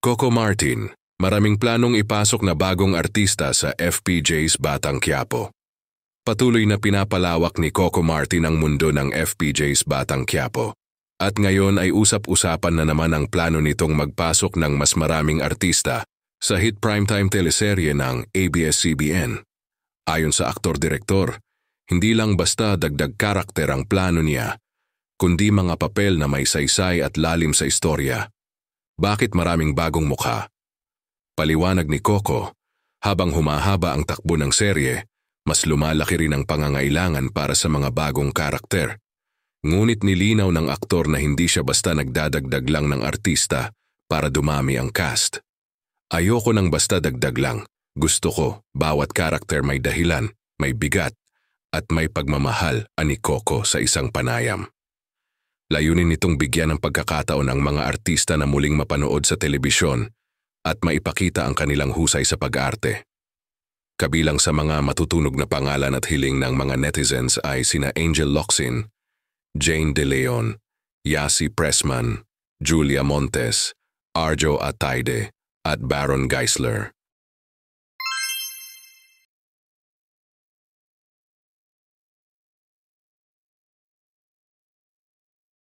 Coco Martin, maraming planong ipasok na bagong artista sa FPJ's Batang Quiapo. Patuloy na pinapalawak ni Coco Martin ang mundo ng FPJ's Batang Quiapo. At ngayon ay usap-usapan na naman ang plano nitong magpasok ng mas maraming artista sa hit primetime teleserye ng ABS-CBN. Ayon sa aktor-direktor, hindi lang basta dagdag karakter ang plano niya, kundi mga papel na may saysay at lalim sa istorya. Bakit maraming bagong mukha? Paliwanag ni Coco, habang humahaba ang takbo ng serye, mas lumalaki rin ang pangangailangan para sa mga bagong karakter. Ngunit nilinaw ng aktor na hindi siya basta nagdadagdag lang ng artista para dumami ang cast. Ayoko nang basta dagdag lang. Gusto ko, bawat karakter may dahilan, may bigat, at may pagmamahal, ani Coco sa isang panayam. Layunin nitong bigyan ng pagkakataon ang mga artista na muling mapanood sa telebisyon at maipakita ang kanilang husay sa pag-arte. Kabilang sa mga matutunog na pangalan at hiling ng mga netizens ay sina Angel Locsin, Jane De Leon, Yasi Pressman, Julia Montes, Arjo Ataide at Baron Geisler.